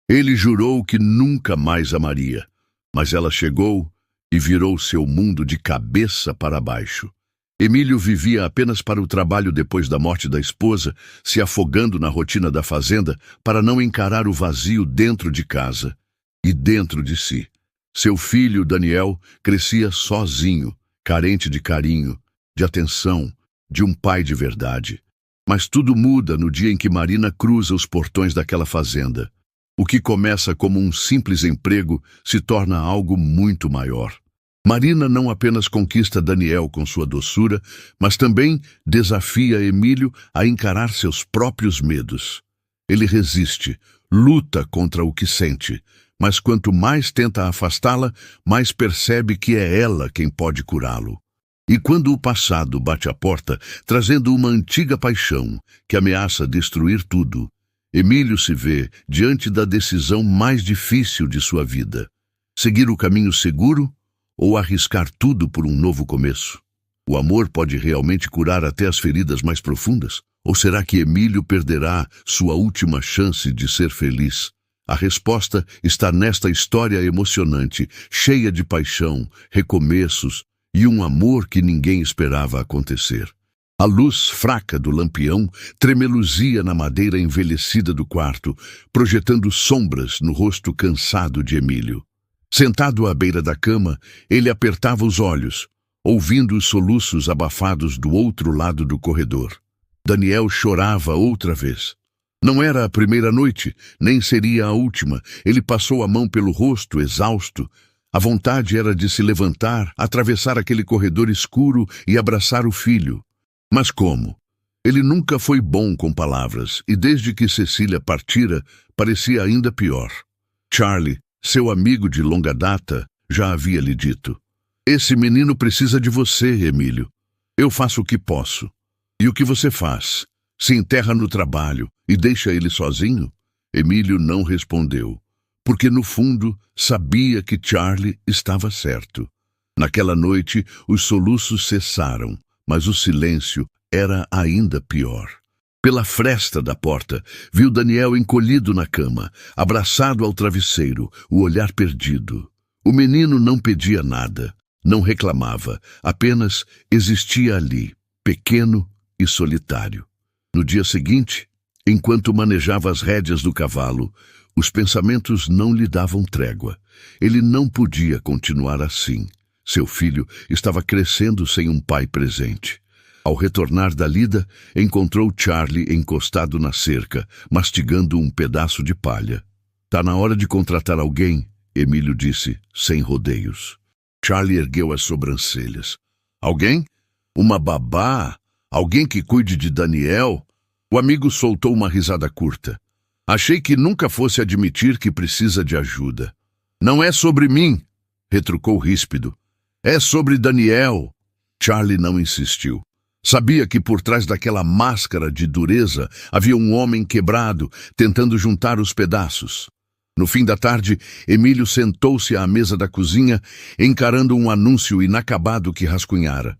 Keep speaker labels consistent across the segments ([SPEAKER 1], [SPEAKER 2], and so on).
[SPEAKER 1] Ele jurou que nunca mais amaria, mas ela chegou e virou seu mundo de cabeça para baixo. Emílio vivia apenas para o trabalho depois da morte da esposa, se afogando na rotina da fazenda para não encarar o vazio dentro de casa e dentro de si. Seu filho, Daniel, crescia sozinho, carente de carinho, de atenção, de um pai de verdade. Mas tudo muda no dia em que Marina cruza os portões daquela fazenda. O que começa como um simples emprego se torna algo muito maior. Marina não apenas conquista Daniel com sua doçura, mas também desafia Emílio a encarar seus próprios medos. Ele resiste, luta contra o que sente, mas quanto mais tenta afastá-la, mais percebe que é ela quem pode curá-lo. E quando o passado bate à porta, trazendo uma antiga paixão que ameaça destruir tudo, Emílio se vê diante da decisão mais difícil de sua vida: seguir o caminho seguro ou arriscar tudo por um novo começo? O amor pode realmente curar até as feridas mais profundas? Ou será que Emílio perderá sua última chance de ser feliz? A resposta está nesta história emocionante, cheia de paixão, recomeços e um amor que ninguém esperava acontecer. A luz fraca do lampião tremeluzia na madeira envelhecida do quarto, projetando sombras no rosto cansado de Emílio. Sentado à beira da cama, ele apertava os olhos, ouvindo os soluços abafados do outro lado do corredor. Daniel chorava outra vez. Não era a primeira noite, nem seria a última. Ele passou a mão pelo rosto, exausto. A vontade era de se levantar, atravessar aquele corredor escuro e abraçar o filho. Mas como? Ele nunca foi bom com palavras, e desde que Cecília partira, parecia ainda pior. Charlie, seu amigo de longa data, já havia lhe dito: "Esse menino precisa de você, Emílio. Eu faço o que posso." "E o que você faz? Se enterra no trabalho e deixa ele sozinho?" Emílio não respondeu, porque no fundo sabia que Charlie estava certo. Naquela noite, os soluços cessaram, mas o silêncio era ainda pior. Pela fresta da porta, viu Daniel encolhido na cama, abraçado ao travesseiro, o olhar perdido. O menino não pedia nada, não reclamava, apenas existia ali, pequeno e solitário. No dia seguinte, enquanto manejava as rédeas do cavalo, os pensamentos não lhe davam trégua. Ele não podia continuar assim. Seu filho estava crescendo sem um pai presente. Ao retornar da lida, encontrou Charlie encostado na cerca, mastigando um pedaço de palha. "Tá na hora de contratar alguém", Emílio disse, sem rodeios. Charlie ergueu as sobrancelhas. "Alguém? Uma babá? Alguém que cuide de Daniel?" O amigo soltou uma risada curta. "Achei que nunca fosse admitir que precisa de ajuda." "Não é sobre mim", retrucou ríspido. "É sobre Daniel." Charlie não insistiu. Sabia que por trás daquela máscara de dureza havia um homem quebrado, tentando juntar os pedaços. No fim da tarde, Emílio sentou-se à mesa da cozinha, encarando um anúncio inacabado que rascunhara.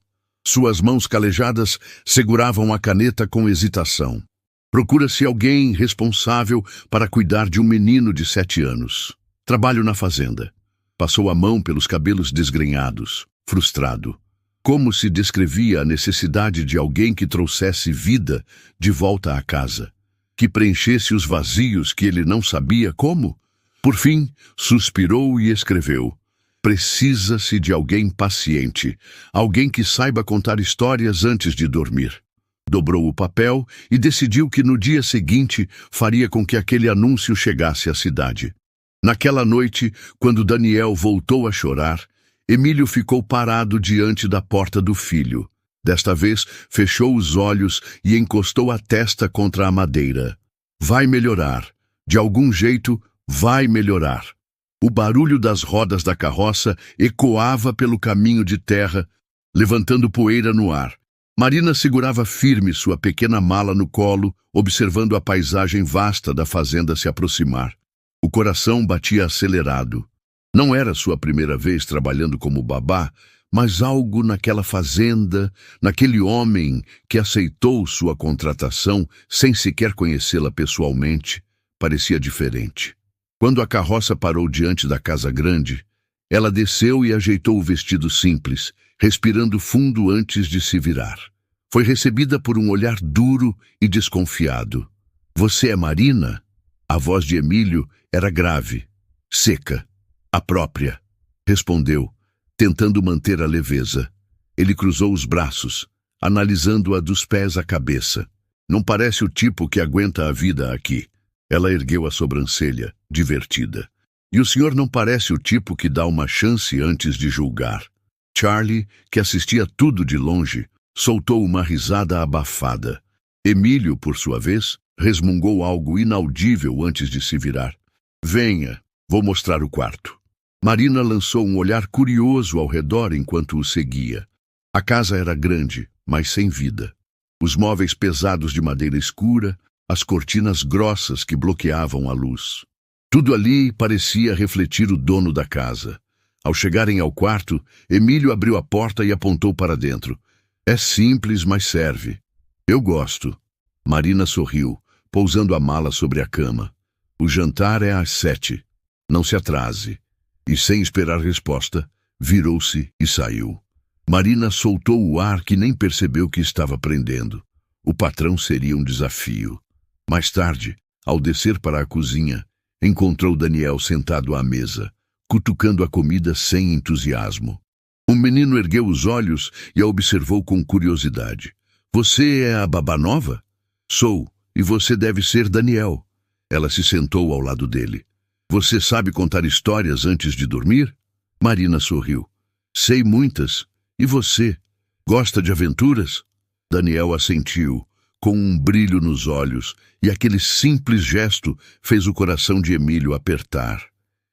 [SPEAKER 1] Suas mãos calejadas seguravam a caneta com hesitação. "Procura-se alguém responsável para cuidar de um menino de 7 anos. Trabalho na fazenda." Passou a mão pelos cabelos desgrenhados, frustrado. Como se descrevia a necessidade de alguém que trouxesse vida de volta à casa, que preenchesse os vazios que ele não sabia como? Por fim, suspirou e escreveu: "Precisa-se de alguém paciente, alguém que saiba contar histórias antes de dormir." Dobrou o papel e decidiu que no dia seguinte faria com que aquele anúncio chegasse à cidade. Naquela noite, quando Daniel voltou a chorar, Emílio ficou parado diante da porta do filho. Desta vez, fechou os olhos e encostou a testa contra a madeira. Vai melhorar. De algum jeito, vai melhorar. O barulho das rodas da carroça ecoava pelo caminho de terra, levantando poeira no ar. Marina segurava firme sua pequena mala no colo, observando a paisagem vasta da fazenda se aproximar. O coração batia acelerado. Não era sua primeira vez trabalhando como babá, mas algo naquela fazenda, naquele homem que aceitou sua contratação sem sequer conhecê-la pessoalmente, parecia diferente. Quando a carroça parou diante da casa grande, ela desceu e ajeitou o vestido simples, respirando fundo antes de se virar. Foi recebida por um olhar duro e desconfiado. "Você é Marina?" A voz de Emílio era grave, seca. "A própria", respondeu, tentando manter a leveza. Ele cruzou os braços, analisando-a dos pés à cabeça. "Não parece o tipo que aguenta a vida aqui." Ela ergueu a sobrancelha, divertida. "E o senhor não parece o tipo que dá uma chance antes de julgar." Charlie, que assistia tudo de longe, soltou uma risada abafada. Emílio, por sua vez, resmungou algo inaudível antes de se virar. "Venha, vou mostrar o quarto." Marina lançou um olhar curioso ao redor enquanto o seguia. A casa era grande, mas sem vida. Os móveis pesados de madeira escura, as cortinas grossas que bloqueavam a luz. Tudo ali parecia refletir o dono da casa. Ao chegarem ao quarto, Emílio abriu a porta e apontou para dentro. "É simples, mas serve. Eu gosto." Marina sorriu, pousando a mala sobre a cama. "O jantar é às 7. Não se atrase." E, sem esperar resposta, virou-se e saiu. Marina soltou o ar que nem percebeu que estava prendendo. O patrão seria um desafio. Mais tarde, ao descer para a cozinha, encontrou Daniel sentado à mesa, cutucando a comida sem entusiasmo. O menino ergueu os olhos e a observou com curiosidade. "Você é a babá nova?" "Sou, e você deve ser Daniel." Ela se sentou ao lado dele. "Você sabe contar histórias antes de dormir?" Marina sorriu. "Sei muitas. E você? Gosta de aventuras?" Daniel assentiu, com um brilho nos olhos, e aquele simples gesto fez o coração de Emílio apertar.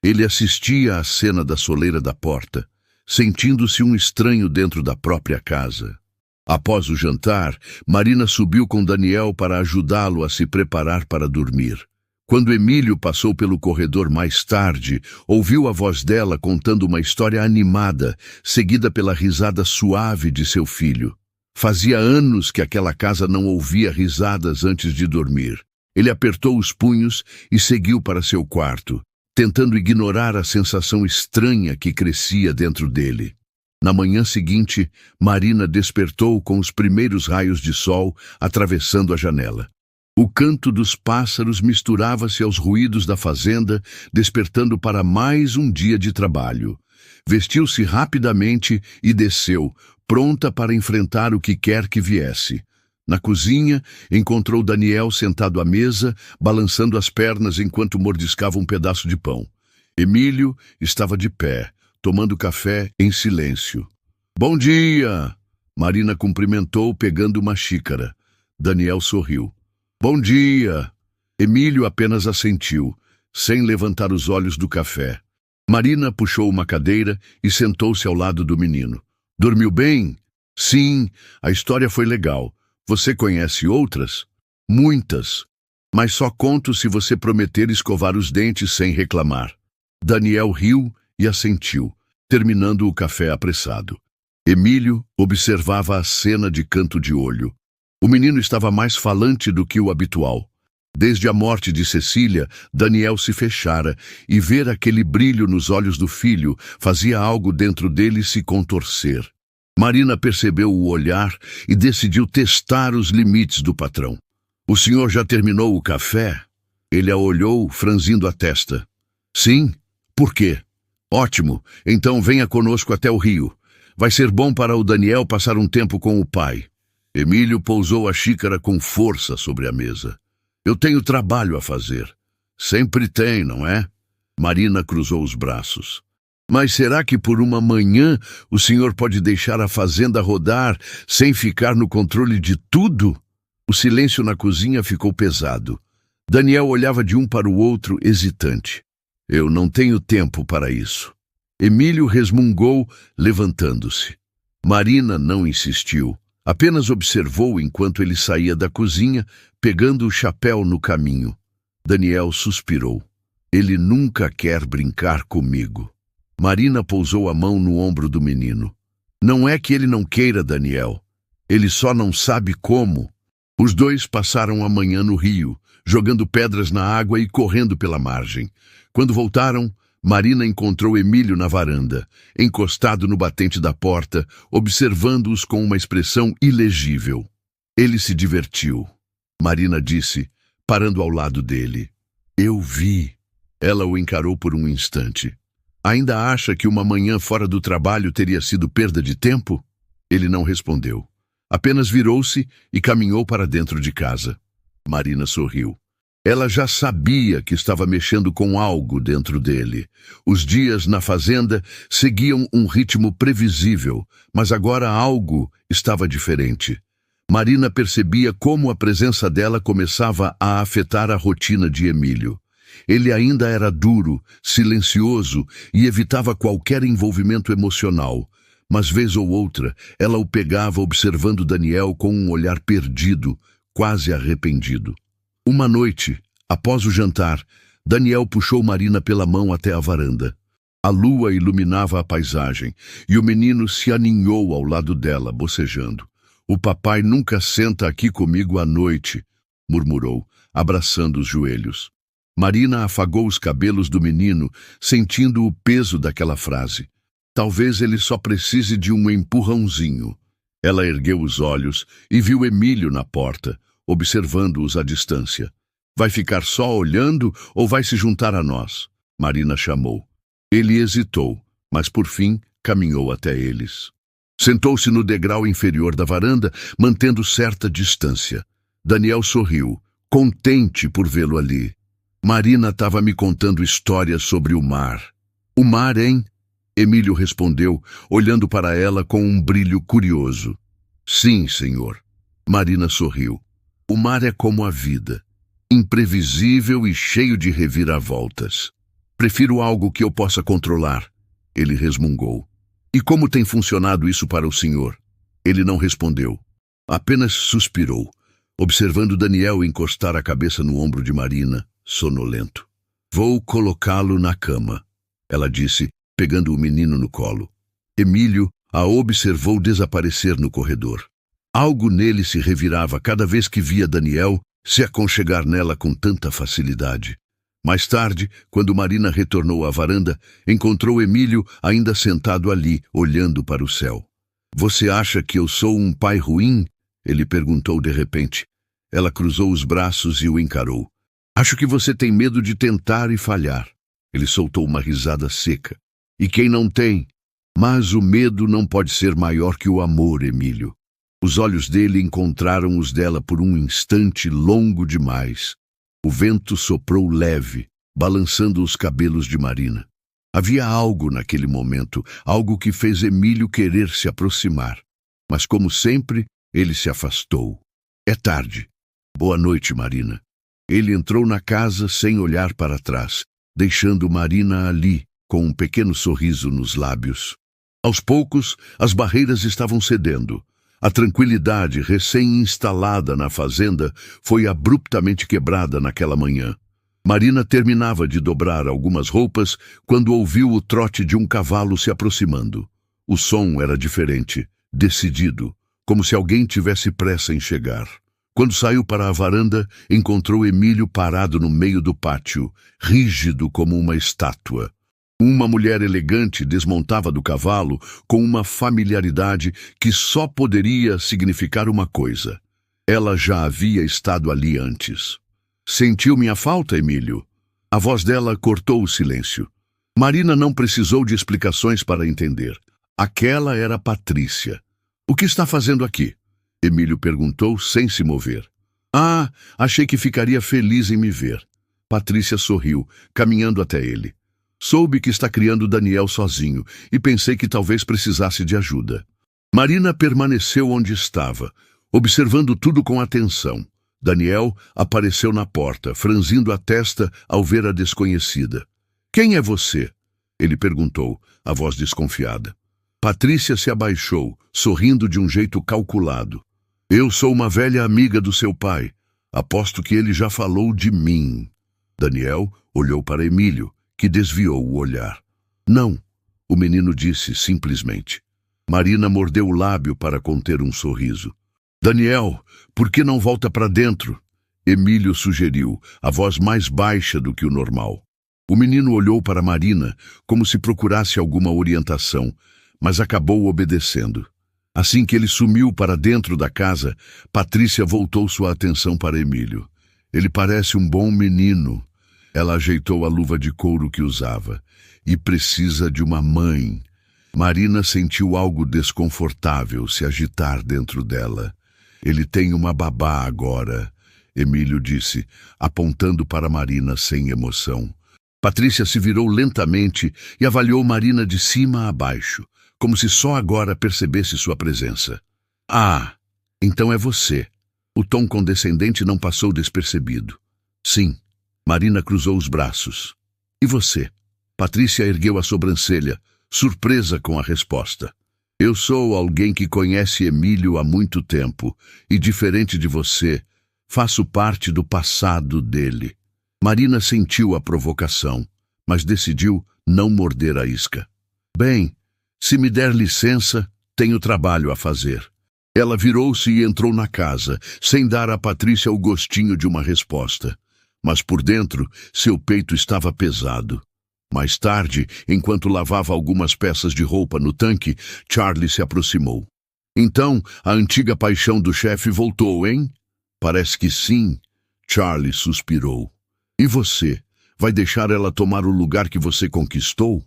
[SPEAKER 1] Ele assistia à cena da soleira da porta, sentindo-se um estranho dentro da própria casa. Após o jantar, Marina subiu com Daniel para ajudá-lo a se preparar para dormir. Quando Emílio passou pelo corredor mais tarde, ouviu a voz dela contando uma história animada, seguida pela risada suave de seu filho. Fazia anos que aquela casa não ouvia risadas antes de dormir. Ele apertou os punhos e seguiu para seu quarto, tentando ignorar a sensação estranha que crescia dentro dele. Na manhã seguinte, Marina despertou com os primeiros raios de sol atravessando a janela. O canto dos pássaros misturava-se aos ruídos da fazenda, despertando para mais um dia de trabalho. Vestiu-se rapidamente e desceu, pronta para enfrentar o que quer que viesse. Na cozinha, encontrou Daniel sentado à mesa, balançando as pernas enquanto mordiscava um pedaço de pão. Emílio estava de pé, tomando café em silêncio. "Bom dia!" Marina cumprimentou, pegando uma xícara. Daniel sorriu. "Bom dia!" Emílio apenas assentiu, sem levantar os olhos do café. Marina puxou uma cadeira e sentou-se ao lado do menino. "Dormiu bem?" "Sim, a história foi legal. Você conhece outras?" "Muitas. Mas só conto se você prometer escovar os dentes sem reclamar." Daniel riu e assentiu, terminando o café apressado. Emílio observava a cena de canto de olho. O menino estava mais falante do que o habitual. Desde a morte de Cecília, Daniel se fechara, e ver aquele brilho nos olhos do filho fazia algo dentro dele se contorcer. Marina percebeu o olhar e decidiu testar os limites do patrão. "O senhor já terminou o café?" Ele a olhou, franzindo a testa. "Sim. Por quê?" "Ótimo. Então venha conosco até o rio. Vai ser bom para o Daniel passar um tempo com o pai." Emílio pousou a xícara com força sobre a mesa. "Eu tenho trabalho a fazer." "Sempre tem, não é?" Marina cruzou os braços. "Mas será que por uma manhã o senhor pode deixar a fazenda rodar sem ficar no controle de tudo?" O silêncio na cozinha ficou pesado. Daniel olhava de um para o outro, hesitante. "Eu não tenho tempo para isso." Emílio resmungou, levantando-se. Marina não insistiu. Apenas observou enquanto ele saía da cozinha, pegando o chapéu no caminho. Daniel suspirou. "Ele nunca quer brincar comigo." Marina pousou a mão no ombro do menino. "Não é que ele não queira, Daniel. Ele só não sabe como." Os dois passaram a manhã no rio, jogando pedras na água e correndo pela margem. Quando voltaram, Marina encontrou Emílio na varanda, encostado no batente da porta, observando-os com uma expressão ilegível. Ele se divertiu. Marina disse, parando ao lado dele. Eu vi. Ela o encarou por um instante. Ainda acha que uma manhã fora do trabalho teria sido perda de tempo? Ele não respondeu. Apenas virou-se e caminhou para dentro de casa. Marina sorriu. Ela já sabia que estava mexendo com algo dentro dele. Os dias na fazenda seguiam um ritmo previsível, mas agora algo estava diferente. Marina percebia como a presença dela começava a afetar a rotina de Emílio. Ele ainda era duro, silencioso e evitava qualquer envolvimento emocional. Mas vez ou outra, ela o pegava observando Daniel com um olhar perdido, quase arrependido. Uma noite, após o jantar, Daniel puxou Marina pela mão até a varanda. A lua iluminava a paisagem e o menino se aninhou ao lado dela, bocejando. O papai nunca senta aqui comigo à noite, murmurou, abraçando os joelhos. Marina afagou os cabelos do menino, sentindo o peso daquela frase. Talvez ele só precise de um empurrãozinho. Ela ergueu os olhos e viu Emílio na porta, observando-os à distância. Vai ficar só olhando ou vai se juntar a nós? Marina chamou. Ele hesitou, mas por fim caminhou até eles. Sentou-se no degrau inferior da varanda, mantendo certa distância. Daniel sorriu, contente por vê-lo ali. Marina estava me contando histórias sobre o mar. O mar, hein? Emílio respondeu, olhando para ela com um brilho curioso. Sim, senhor. Marina sorriu. O mar é como a vida, imprevisível e cheio de reviravoltas. Prefiro algo que eu possa controlar. Ele resmungou. E como tem funcionado isso para o senhor? Ele não respondeu. Apenas suspirou, observando Daniel encostar a cabeça no ombro de Marina, sonolento. Vou colocá-lo na cama, ela disse, pegando o menino no colo. Emílio a observou desaparecer no corredor. Algo nele se revirava cada vez que via Daniel se aconchegar nela com tanta facilidade. Mais tarde, quando Marina retornou à varanda, encontrou Emílio ainda sentado ali, olhando para o céu. Você acha que eu sou um pai ruim? Ele perguntou de repente. Ela cruzou os braços e o encarou. Acho que você tem medo de tentar e falhar. Ele soltou uma risada seca. E quem não tem? Mas o medo não pode ser maior que o amor, Emílio. Os olhos dele encontraram os dela por um instante longo demais. O vento soprou leve, balançando os cabelos de Marina. Havia algo naquele momento, algo que fez Emílio querer se aproximar. Mas, como sempre, ele se afastou. É tarde. Boa noite, Marina. Ele entrou na casa sem olhar para trás, deixando Marina ali, com um pequeno sorriso nos lábios. Aos poucos, as barreiras estavam cedendo. A tranquilidade recém-instalada na fazenda foi abruptamente quebrada naquela manhã. Marina terminava de dobrar algumas roupas quando ouviu o trote de um cavalo se aproximando. O som era diferente, decidido, como se alguém tivesse pressa em chegar. Quando saiu para a varanda, encontrou Emílio parado no meio do pátio, rígido como uma estátua. Uma mulher elegante desmontava do cavalo com uma familiaridade que só poderia significar uma coisa. Ela já havia estado ali antes. Sentiu minha falta, Emílio? A voz dela cortou o silêncio. Marina não precisou de explicações para entender. Aquela era Patrícia. O que está fazendo aqui? Emílio perguntou sem se mover. Ah, achei que ficaria feliz em me ver. Patrícia sorriu, caminhando até ele. Soube que está criando Daniel sozinho e pensei que talvez precisasse de ajuda. Marina permaneceu onde estava, observando tudo com atenção. Daniel apareceu na porta, franzindo a testa ao ver a desconhecida. Quem é você? Ele perguntou, a voz desconfiada. Patrícia se abaixou, sorrindo de um jeito calculado. Eu sou uma velha amiga do seu pai. Aposto que ele já falou de mim. Daniel olhou para Emílio, que desviou o olhar. Não, o menino disse simplesmente. Marina mordeu o lábio para conter um sorriso. Daniel, por que não volta para dentro? Emílio sugeriu, a voz mais baixa do que o normal. O menino olhou para Marina como se procurasse alguma orientação, mas acabou obedecendo. Assim que ele sumiu para dentro da casa, Patrícia voltou sua atenção para Emílio. Ele parece um bom menino. Ela ajeitou a luva de couro que usava. E precisa de uma mãe. Marina sentiu algo desconfortável se agitar dentro dela. Ele tem uma babá agora, Emílio disse, apontando para Marina sem emoção. Patrícia se virou lentamente e avaliou Marina de cima a baixo, como se só agora percebesse sua presença. Ah, então é você. O tom condescendente não passou despercebido. Sim. Marina cruzou os braços. E você? Patrícia ergueu a sobrancelha, surpresa com a resposta. Eu sou alguém que conhece Emílio há muito tempo e, diferente de você, faço parte do passado dele. Marina sentiu a provocação, mas decidiu não morder a isca. Bem, se me der licença, tenho trabalho a fazer. Ela virou-se e entrou na casa, sem dar a Patrícia o gostinho de uma resposta. Mas por dentro, seu peito estava pesado. Mais tarde, enquanto lavava algumas peças de roupa no tanque, Charlie se aproximou. Então, a antiga paixão do chefe voltou, hein? Parece que sim. Charlie suspirou. E você? Vai deixar ela tomar o lugar que você conquistou?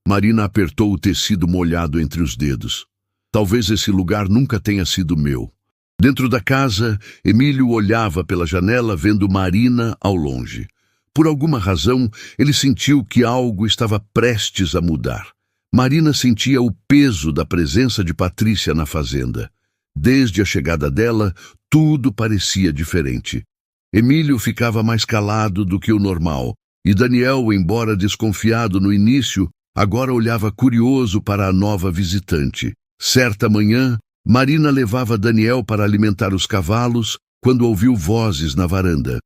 [SPEAKER 1] Marina apertou o tecido molhado entre os dedos. Talvez esse lugar nunca tenha sido meu. Dentro da casa, Emílio olhava pela janela vendo Marina ao longe. Por alguma razão, ele sentiu que algo estava prestes a mudar. Marina sentia o peso da presença de Patrícia na fazenda. Desde a chegada dela, tudo parecia diferente. Emílio ficava mais calado do que o normal, e Daniel, embora desconfiado no início, agora olhava curioso para a nova visitante. Certa manhã, Marina levava Daniel para alimentar os cavalos quando ouviu vozes na varanda.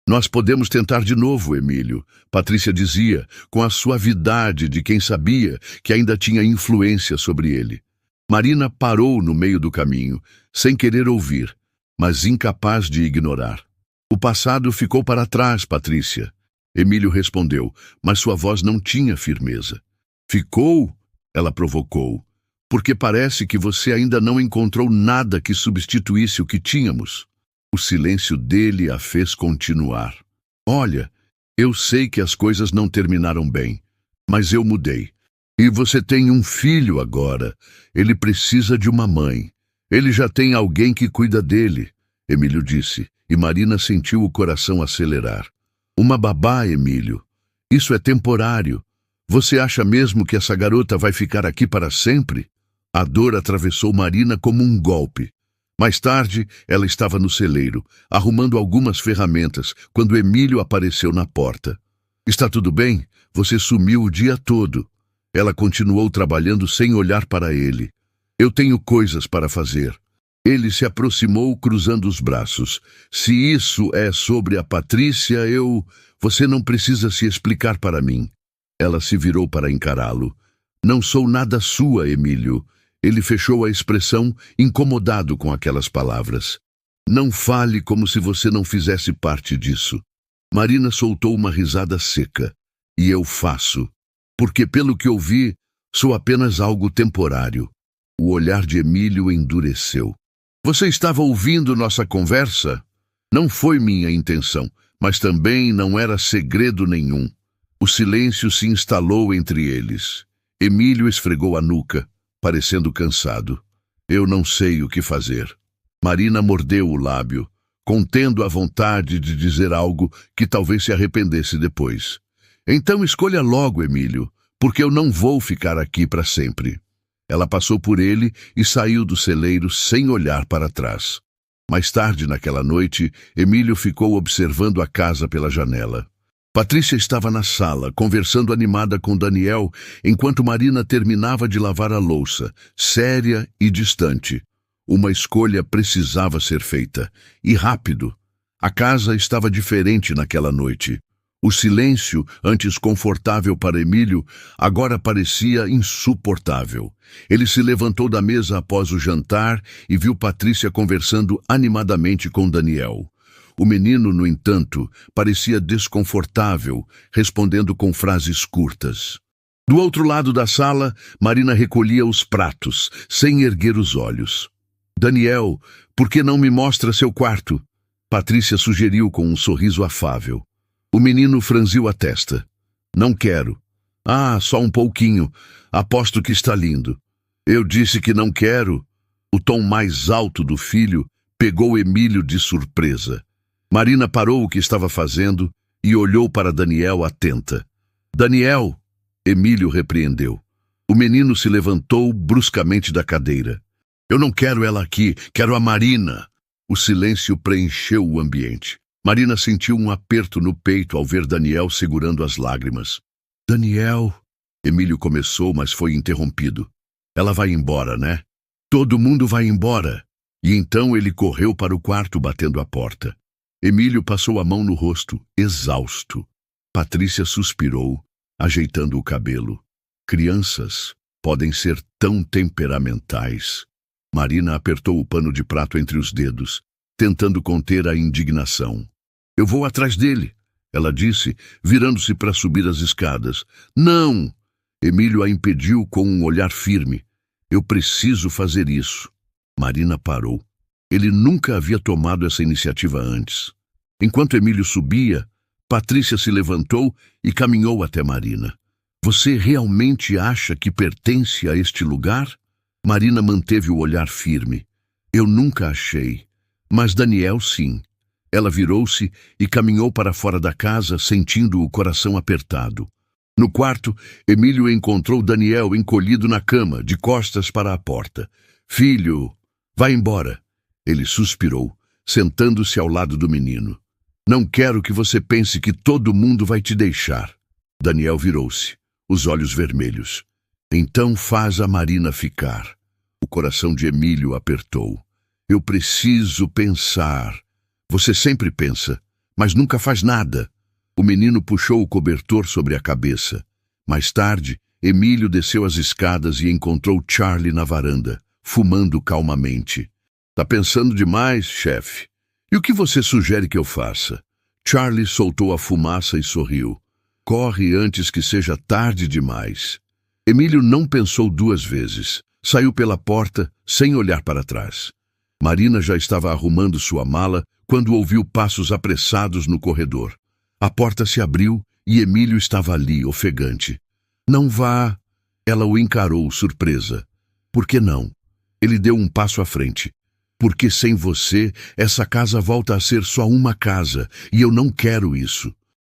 [SPEAKER 1] Nós podemos tentar de novo, Emílio, Patrícia dizia, com a suavidade de quem sabia que ainda tinha influência sobre ele. Marina parou no meio do caminho, sem querer ouvir, mas incapaz de ignorar. O passado ficou para trás, Patrícia. Emílio respondeu, mas sua voz não tinha firmeza. Ficou? Ela provocou. Porque parece que você ainda não encontrou nada que substituísse o que tínhamos. O silêncio dele a fez continuar. Olha, eu sei que as coisas não terminaram bem, mas eu mudei. E você tem um filho agora. Ele precisa de uma mãe. Ele já tem alguém que cuida dele, Emílio disse, e Marina sentiu o coração acelerar. Uma babá, Emílio. Isso é temporário. Você acha mesmo que essa garota vai ficar aqui para sempre? A dor atravessou Marina como um golpe. Mais tarde, ela estava no celeiro, arrumando algumas ferramentas, quando Emílio apareceu na porta. Está tudo bem? Você sumiu o dia todo. Ela continuou trabalhando sem olhar para ele. Eu tenho coisas para fazer. Ele se aproximou, cruzando os braços. Se isso é sobre a Patrícia, Você não precisa se explicar para mim. Ela se virou para encará-lo. Não sou nada sua, Emílio. Ele fechou a expressão, incomodado com aquelas palavras. Não fale como se você não fizesse parte disso. Marina soltou uma risada seca. E eu faço. Porque, pelo que ouvi, sou apenas algo temporário. O olhar de Emílio endureceu. Você estava ouvindo nossa conversa? Não foi minha intenção, mas também não era segredo nenhum. O silêncio se instalou entre eles. Emílio esfregou a nuca, parecendo cansado. Eu não sei o que fazer. Marina mordeu o lábio, contendo a vontade de dizer algo que talvez se arrependesse depois. Então escolha logo, Emílio, porque eu não vou ficar aqui para sempre. Ela passou por ele e saiu do celeiro sem olhar para trás. Mais tarde naquela noite, Emílio ficou observando a casa pela janela. Patrícia estava na sala, conversando animada com Daniel, enquanto Marina terminava de lavar a louça, séria e distante. Uma escolha precisava ser feita, e rápido. A casa estava diferente naquela noite. O silêncio, antes confortável para Emílio, agora parecia insuportável. Ele se levantou da mesa após o jantar e viu Patrícia conversando animadamente com Daniel. O menino, no entanto, parecia desconfortável, respondendo com frases curtas. Do outro lado da sala, Marina recolhia os pratos, sem erguer os olhos. Daniel, por que não me mostra seu quarto? Patrícia sugeriu com um sorriso afável. O menino franziu a testa. Não quero. Ah, só um pouquinho. Aposto que está lindo. Eu disse que não quero. O tom mais alto do filho pegou Emílio de surpresa. Marina parou o que estava fazendo e olhou para Daniel atenta. Daniel! Emílio repreendeu. O menino se levantou bruscamente da cadeira. Eu não quero ela aqui, quero a Marina. O silêncio preencheu o ambiente. Marina sentiu um aperto no peito ao ver Daniel segurando as lágrimas. Daniel... Emílio começou, mas foi interrompido. Ela vai embora, né? Todo mundo vai embora. E então ele correu para o quarto batendo a porta. Emílio passou a mão no rosto, exausto. Patrícia suspirou, ajeitando o cabelo. Crianças podem ser tão temperamentais. Marina apertou o pano de prato entre os dedos, tentando conter a indignação. Eu vou atrás dele, ela disse, virando-se para subir as escadas. Não! Emílio a impediu com um olhar firme. Eu preciso fazer isso. Marina parou. Ele nunca havia tomado essa iniciativa antes. Enquanto Emílio subia, Patrícia se levantou e caminhou até Marina. Você realmente acha que pertence a este lugar? Marina manteve o olhar firme. Eu nunca achei. Mas Daniel, sim. Ela virou-se e caminhou para fora da casa, sentindo o coração apertado. No quarto, Emílio encontrou Daniel encolhido na cama, de costas para a porta. Filho, vai embora. Ele suspirou, sentando-se ao lado do menino. Não quero que você pense que todo mundo vai te deixar. Daniel virou-se, os olhos vermelhos. Então faz a Marina ficar. O coração de Emílio apertou. Eu preciso pensar. Você sempre pensa, mas nunca faz nada. O menino puxou o cobertor sobre a cabeça. Mais tarde, Emílio desceu as escadas e encontrou Charlie na varanda, fumando calmamente. Tá pensando demais, chefe. E o que você sugere que eu faça? Charlie soltou a fumaça e sorriu. Corre antes que seja tarde demais. Emílio não pensou duas vezes. Saiu pela porta, sem olhar para trás. Marina já estava arrumando sua mala quando ouviu passos apressados no corredor. A porta se abriu e Emílio estava ali, ofegante. Não vá. Ela o encarou, surpresa. Por que não? Ele deu um passo à frente. Porque sem você, essa casa volta a ser só uma casa, e eu não quero isso.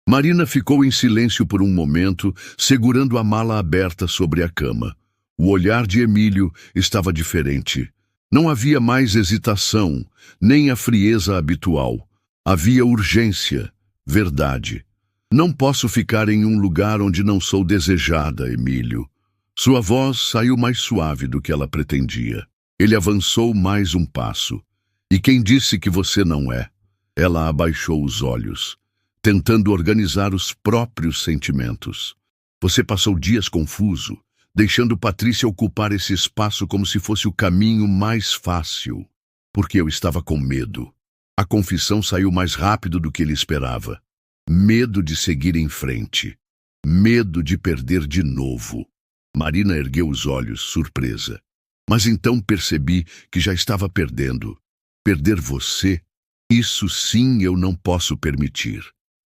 [SPEAKER 1] Marina ficou em silêncio por um momento, segurando a mala aberta sobre a cama. O olhar de Emílio estava diferente. Não havia mais hesitação, nem a frieza habitual. Havia urgência, verdade. Não posso ficar em um lugar onde não sou desejada, Emílio. Sua voz saiu mais suave do que ela pretendia. Ele avançou mais um passo. E quem disse que você não é? Ela abaixou os olhos, tentando organizar os próprios sentimentos. Você passou dias confuso, deixando Patrícia ocupar esse espaço como se fosse o caminho mais fácil. Porque eu estava com medo. A confissão saiu mais rápido do que ele esperava. Medo de seguir em frente. Medo de perder de novo. Marina ergueu os olhos, surpresa. Mas então percebi que já estava perdendo. Perder você? Isso sim eu não posso permitir.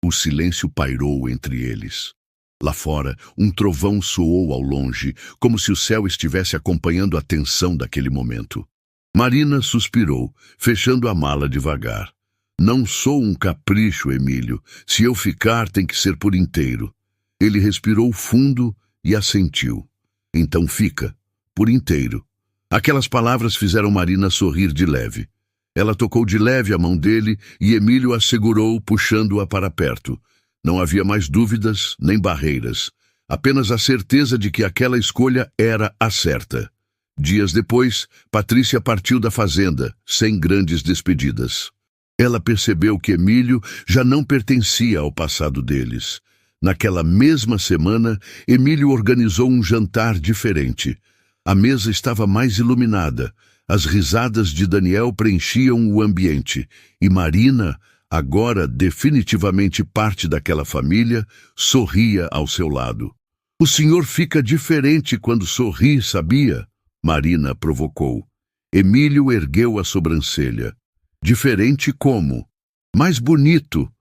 [SPEAKER 1] O silêncio pairou entre eles. Lá fora, um trovão soou ao longe, como se o céu estivesse acompanhando a tensão daquele momento. Marina suspirou, fechando a mala devagar. Não sou um capricho, Emílio. Se eu ficar, tem que ser por inteiro. Ele respirou fundo e assentiu. Então fica, por inteiro. Aquelas palavras fizeram Marina sorrir de leve. Ela tocou de leve a mão dele e Emílio a segurou, puxando-a para perto. Não havia mais dúvidas nem barreiras. Apenas a certeza de que aquela escolha era a certa. Dias depois, Patrícia partiu da fazenda, sem grandes despedidas. Ela percebeu que Emílio já não pertencia ao passado deles. Naquela mesma semana, Emílio organizou um jantar diferente. A mesa estava mais iluminada, as risadas de Daniel preenchiam o ambiente, e Marina, agora definitivamente parte daquela família, sorria ao seu lado. O senhor fica diferente quando sorri, sabia? Marina provocou. Emílio ergueu a sobrancelha. Diferente como? Mais bonito.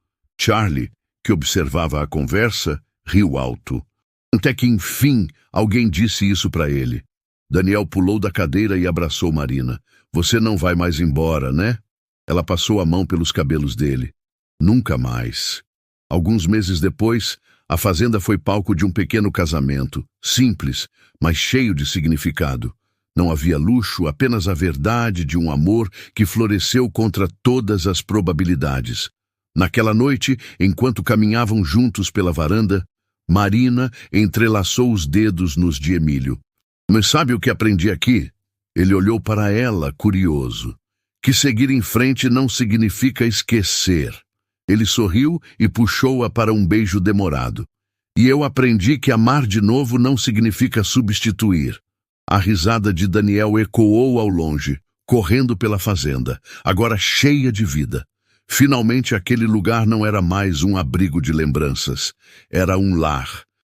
[SPEAKER 1] Charlie, que observava a conversa, riu alto. Até que, enfim, alguém disse isso para ele. Daniel pulou da cadeira e abraçou Marina. Você não vai mais embora, né? Ela passou a mão pelos cabelos dele. Nunca mais. Alguns meses depois, a fazenda foi palco de um pequeno casamento, simples, mas cheio de significado. Não havia luxo, apenas a verdade de um amor que floresceu contra todas as probabilidades. Naquela noite, enquanto caminhavam juntos pela varanda, Marina entrelaçou os dedos nos de Emílio. Mas sabe o que aprendi aqui? Ele olhou para ela, curioso. Que seguir em frente não significa esquecer. Ele sorriu e puxou-a para um beijo demorado. E eu aprendi que amar de novo não significa substituir. A risada de Daniel ecoou ao longe, correndo pela fazenda, agora cheia de vida. Finalmente aquele lugar não era mais um abrigo de lembranças. Era um lar.